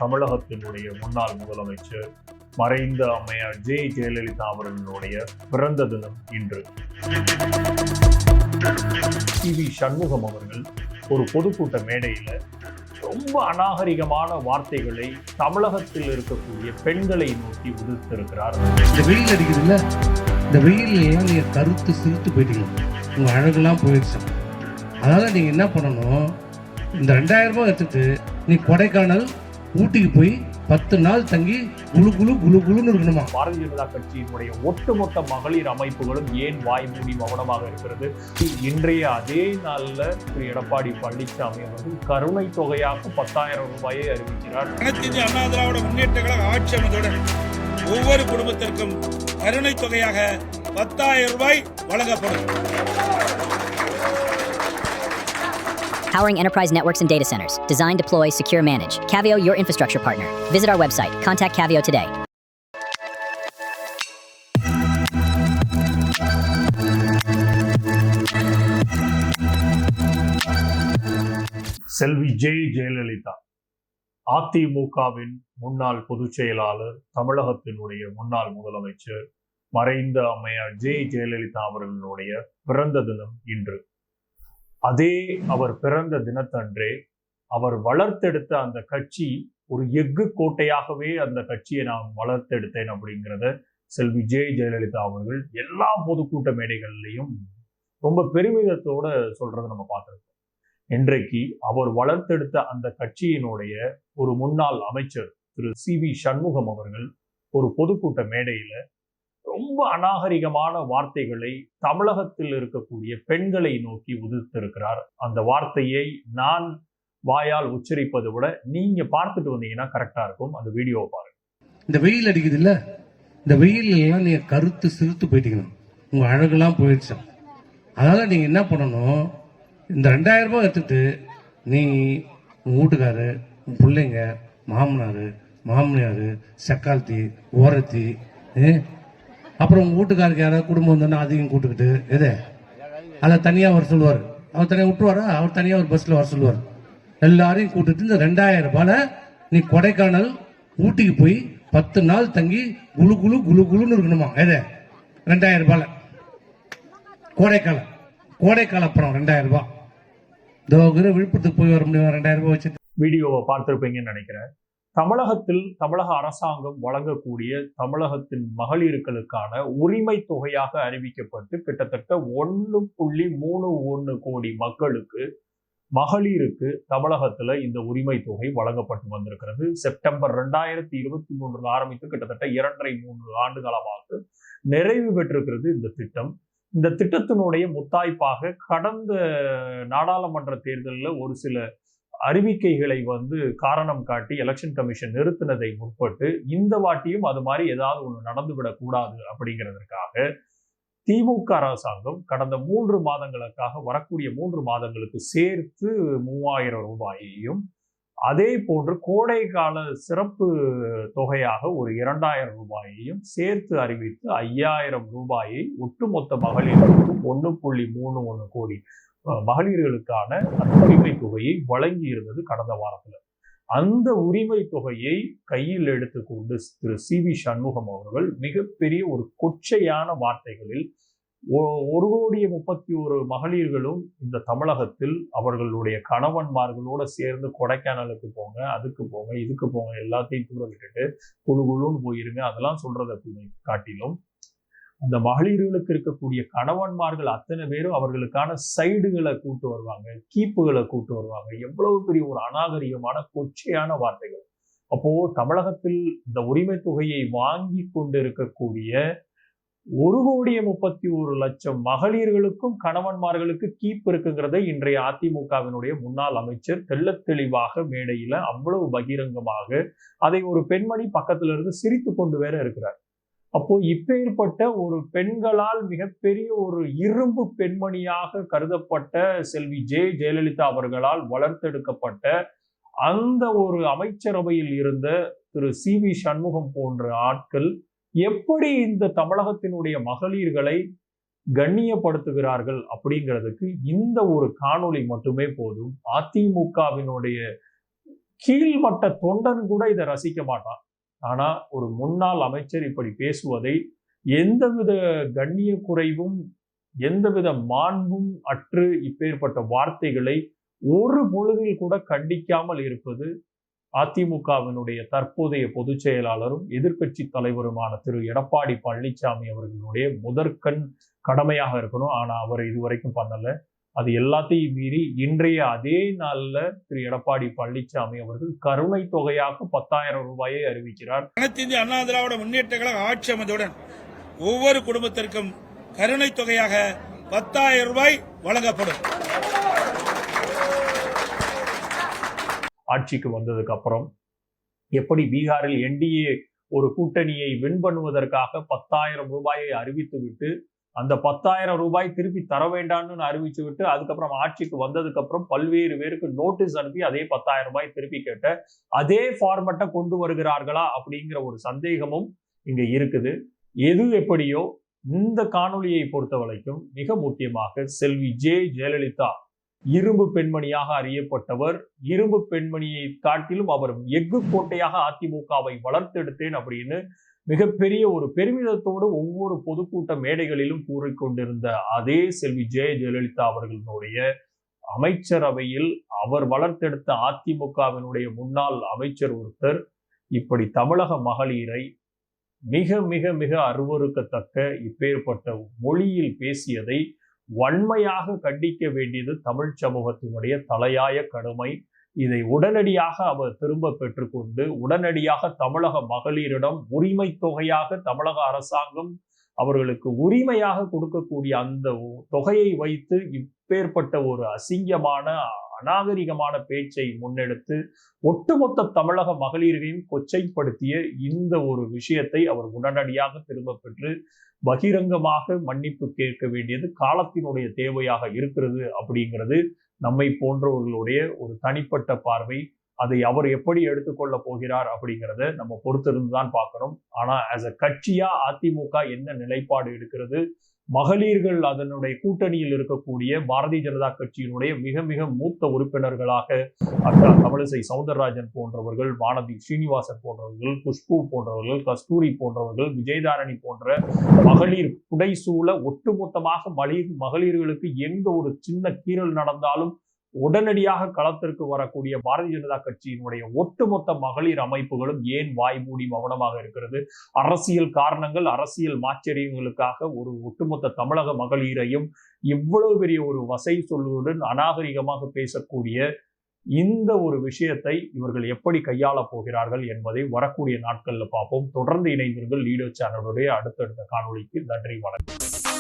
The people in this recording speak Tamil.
தமிழகத்தினுடைய முன்னாள் முதலமைச்சர் மறைந்த அம்மையார் ஜெயலலிதா அவர்களுடைய பிறந்த தினம் இன்று. வி சண்முகம் அவர்கள் ஒரு பொதுக்கூட்ட மேடையில ரொம்ப அநாகரிகமான வார்த்தைகளை தமிழகத்தில் இருக்கக்கூடிய பெண்களை நோக்கி உதிர்த்திருக்கிறார். இந்த வெயில் அடிக்குதுல்ல, இந்த வெயில்லையே நீங்க கருத்து சிரித்து போயிட்டீங்க, உங்க அழகெல்லாம் போயிடுச்சு. அதனால நீங்க என்ன பண்ணணும், இந்த 2000 ரூபாய் எடுத்துட்டு நீ கொடைக்கானல் ஊட்டிக்கு போய் 10 நாள் தங்கி குழு குழு குழு குழுன்னு இருக்கணுமா. பாரதிய ஜனதா கட்சியினுடைய ஒட்டுமொத்த மகளிர் அமைப்புகளும் ஏன் வாய் மூடி மௌனமாக இருக்கிறது? இன்றைய அதே நாள்ல திரு எடப்பாடி பழனிசாமி அவர்கள் கருணை தொகையாக 10,000 ரூபாயை அறிவிக்கிறார். அனைத்து அண்ணா திராவிட முன்னேற்ற கழக ஆட்சி அமைந்தவுடன் ஒவ்வொரு குடும்பத்திற்கும் கருணை தொகையாக 10,000 ரூபாய் வழங்கப்படும். Powering enterprise networks and data centers. Design, deploy, secure, manage. Cavio, your infrastructure partner. Visit our website. Contact Cavio today. செல்வி ஜெயலலிதா அதிமுகவின் முன்னாள் பொதுச் செயலாளர், தமிழகத்தினுடைய முன்னாள் முதலமைச்சர் மறைந்த அம்மையார் ஜெயலலிதா அவர்களுடைய பிறந்த தினம் இன்று. அதே அவர் பிறந்த தினத்தன்றே அவர் வளர்த்தெடுத்த அந்த கட்சி ஒரு எஃகு கோட்டையாகவே அந்த கட்சியை நான் வளர்த்தெடுத்தேன் அப்படிங்கிறத செல்வி ஜெயலலிதா அவர்கள் எல்லா பொதுக்கூட்ட மேடைகள்லையும் ரொம்ப பெருமிதத்தோட சொல்றதை நம்ம பார்த்திருக்கோம். இன்றைக்கு அவர் வளர்த்தெடுத்த அந்த கட்சியினுடைய ஒரு முன்னாள் அமைச்சர் திரு வி சண்முகம் அவர்கள் ஒரு பொதுக்கூட்ட மேடையில ரொம்ப அநாகரிகமான வார்த்தைகளை தமிழகத்தில் இருக்கக்கூடிய பெண்களை நோக்கி உதிர்த்திருக்கிறார். அந்த வார்த்தையை நான் வாயால் உச்சரிப்பதை விட நீங்க பார்த்துட்டு வந்தீங்கன்னா கரெக்டா இருக்கும். அந்த வீடியோவை பாருங்க. இந்த வெயில் அடிக்குது இல்ல, இந்த வெயில்லாம் நீங்க கருத்து சிரித்து போயிட்டீங்க, உங்க அழகெல்லாம் போயிடுச்சு. அதனால நீங்க என்ன பண்ணணும், இந்த 2000 ரூபாய் எடுத்துட்டு நீ உங்க வீட்டுக்காரு, உங்க பிள்ளைங்க, மாமனாரு, மாமியாரு, சக்கால்த்தி, ஓரத்தி, அப்புறம் உங்க வீட்டுக்காருக்கு யாராவது குடும்பம் வந்தோன்னா அதையும் கூட்டுக்கிட்டு எது அதை தனியாக வர சொல்லுவார். அவர் தனியாக விட்டுருவாரா, அவர் தனியாக ஒரு பஸ்ஸில் வர சொல்லுவார். எல்லாரையும் கூட்டுட்டு இந்த 2000 ரூபாய் நீ கொடைக்கானல் ஊட்டிக்கு போய் 10 நாள் தங்கி குழு குழு குழு குழுன்னு இருக்கணுமா. எது 2000 ரூபாய் கோடைக்காலம் அப்புறம் 2000 ரூபாய் விழுப்புரத்துக்கு போய் வர முடியும் 2000 ரூபாய் வச்சு. வீடியோவை பார்த்திருப்பீங்கன்னு நினைக்கிறேன். தமிழக அரசாங்கம் வழங்கக்கூடிய தமிழகத்தின் மகளிர்களுக்கான உரிமை தொகையாக அறிவிக்கப்பட்டு கிட்டத்தட்ட 1.31 கோடி மக்களுக்கு, மகளிருக்கு தமிழகத்துல இந்த உரிமை தொகை வழங்கப்பட்டு வந்திருக்கிறது. செப்டம்பர் 2023 ஆரம்பித்து கிட்டத்தட்ட 2.5-3 ஆண்டுகாலமாக நிறைவு பெற்றிருக்கிறது இந்த திட்டம். இந்த திட்டத்தினுடைய முத்தாய்ப்பாக கடந்த நாடாளுமன்ற தேர்தலில் ஒரு சில அறிவிக்கைகளை காரணம் காட்டி எலெக்ஷன் கமிஷன் நிறுத்தினதை முற்பட்டு இந்த வாட்டியும் அது மாதிரி ஏதாவது ஒண்ணு நடந்துவிடக் கூடாது அப்படிங்கிறதுக்காக திமுக அரசாங்கம் கடந்த 3 மாதங்களுக்காக வரக்கூடிய 3 மாதங்களுக்கு சேர்த்து 3000 ரூபாயையும், அதே போன்று கோடைக்கால சிறப்பு தொகையாக ஒரு 2000 ரூபாயையும் சேர்த்து அறிவித்து 5000 ரூபாயை ஒட்டுமொத்த மகளிருக்கும் 1.31 கோடி மகளிர்களுக்கான அந்த உரிமை தொகையை வழங்கி இருந்தது கடந்த வாரத்துல. அந்த உரிமை தொகையை கையில் எடுத்துக்கொண்டு திரு வி சண்முகம் அவர்கள் மிகப்பெரிய ஒரு கொச்சையான வார்த்தைகளில் 1,31,00,000 மகளிர்களும் இந்த தமிழகத்தில் அவர்களுடைய கணவன்மார்களோட சேர்ந்து கொடைக்கானலுக்கு போங்க, அதுக்கு போங்க, இதுக்கு போங்க, எல்லாத்தையும் தூர விட்டுட்டு குழு குழுன்னு போயிருங்க, அதெல்லாம் சொல்றதை காட்டிலும் அந்த மகளிர்களுக்கு இருக்கக்கூடிய கணவன்மார்கள் அத்தனை பேரும் அவர்களுக்கான சைடுகளை கூட்டு வருவாங்க, கீப்புகளை கூட்டு வருவாங்க. எவ்வளவு பெரிய ஒரு அநாகரிகமான கொச்சையான வார்த்தைகள். அப்போ தமிழகத்தில் இந்த உரிமை தொகையை வாங்கி கொண்டு இருக்கக்கூடிய 1,31,00,000 மகளிர்களுக்கும் கணவன்மார்களுக்கு கீப் இருக்குங்கிறத இன்றைய அதிமுகவினுடைய முன்னாள் அமைச்சர் தெள்ளத் தெளிவாக மேடையில அவ்வளவு பகிரங்கமாக அதை ஒரு பெண்மணி பக்கத்துல இருந்து சிரித்து கொண்டு வேற இருக்கிறார். அப்போ இப்பேற்பட்ட ஒரு பெண்களால் மிகப்பெரிய ஒரு இரும்பு பெண்மணியாக கருதப்பட்ட செல்வி ஜெயலலிதா அவர்களால் வளர்த்தெடுக்கப்பட்ட அந்த ஒரு அமைச்சரவையில் இருந்த திரு வி சண்முகம் போன்ற ஆட்கள் எப்படி இந்த தமிழகத்தினுடைய மகளிர்களை கண்ணியப்படுத்துகிறார்கள் அப்படிங்கிறதுக்கு இந்த ஒரு காணொளி மட்டுமே போதும். அதிமுகவினுடைய கீழ்மட்ட தொண்டன் கூட இதை ரசிக்க மாட்டான். ஆனா ஒரு முன்னாள் அமைச்சர் இப்படி பேசுவதை எந்தவித கண்ணிய குறைவும் எந்தவித மாண்பும் அற்று இப்பேற்பட்ட வார்த்தைகளை ஒரு பொழுதில் கூட கண்டிக்காமல் இருப்பது அதிமுகவினுடைய தற்போதைய பொதுச் செயலாளரும் எதிர்க்கட்சி தலைவருமான திரு எடப்பாடி பழனிசாமி அவர்களுடைய முதற்கண் கடமையாக இருக்கணும். ஆனா அவர் இதுவரைக்கும் பண்ணல. அது எல்லாத்தையும் மீறி இன்றைய அதே நாள்ல திரு எடப்பாடி பழனிசாமி அவர்கள் கருணை தொகையாக 10,000 ரூபாயை அறிவிக்கிறார். அனைத்து இந்திய அண்ணா திராவிட முன்னேற்ற கழக ஆட்சி அமைந்தவுடன் ஒவ்வொரு குடும்பத்திற்கும் கருணை தொகையாக 10,000 ரூபாய் வழங்கப்படும். ஆட்சிக்கு வந்ததுக்கு அப்புறம் எப்படி பீகாரில் என்டிஏ ஒரு கூட்டணியை வின் பண்ணுவதற்காக 10,000 ரூபாயை அறிவித்து விட்டு அந்த 10,000 ரூபாய் திருப்பி தர வேண்டாம்னு அறிவிச்சு விட்டு அதுக்கப்புறம் ஆட்சிக்கு வந்ததுக்கு அப்புறம் பல்வேறு பேருக்கு நோட்டீஸ் அனுப்பி அதே 10,000 ரூபாய் திருப்பி கேட்ட அதே ஃபார்மட்டை கொண்டு வருகிறார்களா அப்படிங்கிற ஒரு சந்தேகமும் இங்க இருக்குது. எது எப்படியோ இந்த காணொலியை பொறுத்த வரைக்கும் மிக முக்கியமாக செல்வி ஜெயலலிதா இரும்பு பெண்மணியாக அறியப்பட்டவர். இரும்பு பெண்மணியை காட்டிலும் அவர் எஃகு கோட்டையாக அதிமுகவை வளர்த்தெடுத்தேன் அப்படின்னு மிகப்பெரிய ஒரு பெருமிதத்தோடு ஒவ்வொரு பொதுக்கூட்ட மேடைகளிலும் கூறிக்கொண்டிருந்த அதே செல்வி ஜெயலலிதா அவர்களுடைய அமைச்சரவையில் அவர் வளர்த்தெடுத்த அதிமுகவினுடைய முன்னாள் அமைச்சர் ஒருத்தர் இப்படி தமிழக மகளிரை மிக மிக மிக அருவருக்கத்தக்க இப்பேற்பட்ட மொழியில் பேசியதை வன்மையாக கண்டிக்க வேண்டியது தமிழ் சமூகத்தினுடைய தலையாய கடமை. இதை உடனடியாக அவர் திரும்ப பெற்றுக்கொண்டு உடனடியாக தமிழக மகளிரிடம் உரிமை தொகையாக தமிழக அரசாங்கம் அவர்களுக்கு உரிமையாக கொடுக்கக்கூடிய அந்த தொகையை வைத்து இப்பேற்பட்ட ஒரு அசிங்கமான அநாகரிகமான பேச்சை முன்னெடுத்து ஒட்டுமொத்த தமிழக மகளிரையும் கொச்சைப்படுத்திய இந்த ஒரு விஷயத்தை அவர் உடனடியாக திரும்ப பெற்று பகிரங்கமாக மன்னிப்பு கேட்க வேண்டியது காலத்தினுடைய தேவையாக இருக்கிறது அப்படிங்கிறது நம்மை போன்றவர்களுடைய ஒரு தனிப்பட்ட பார்வை. அதை அவர் எப்படி எடுத்துக்கொள்ள போகிறார் அப்படிங்கிறத நம்ம பொறுத்திருந்துதான் பார்க்கணும். ஆனா ஆஸ் அ கட்சியா அதிமுக என்ன நிலைப்பாடு எடுக்கிறது, மகளிர்கள் அதனுடைய கூட்டணியில் இருக்கக்கூடிய பாரதிய ஜனதா கட்சியினுடைய மிக மிக மூத்த உறுப்பினர்களாக அக்கா தமிழிசை சவுந்தரராஜன் போன்றவர்கள், வானதி ஸ்ரீனிவாசன் போன்றவர்கள், குஷ்பு போன்றவர்கள், கஸ்தூரி போன்றவர்கள், விஜயதாரணி போன்ற மகளிர் புடைசூழ ஒட்டுமொத்தமாக மகளிர்களுக்கு எங்க ஒரு சின்ன கீறல் நடந்தாலும் உடனடியாக களத்திற்கு வரக்கூடிய பாரதிய ஜனதா கட்சியினுடைய ஒட்டுமொத்த மகளிர் அமைப்புகளும் ஏன் வாய்மூடி மௌனமாக இருக்கிறது? அரசியல் காரணங்கள், அரசியல் மாச்சரியங்களுக்காக ஒரு ஒட்டுமொத்த தமிழக மகளிரையும் இவ்வளவு பெரிய ஒரு வசை சொல்லுடன் அநாகரிகமாக பேசக்கூடிய இந்த ஒரு விஷயத்தை இவர்கள் எப்படி கையாள போகிறார்கள் என்பதை வரக்கூடிய நாட்கள்ல பார்ப்போம். தொடர்ந்து இணைந்தீர்கள் லீடர் சேனலுடைய அடுத்தடுத்த காணொளிக்கு. நன்றி, வணக்கம்.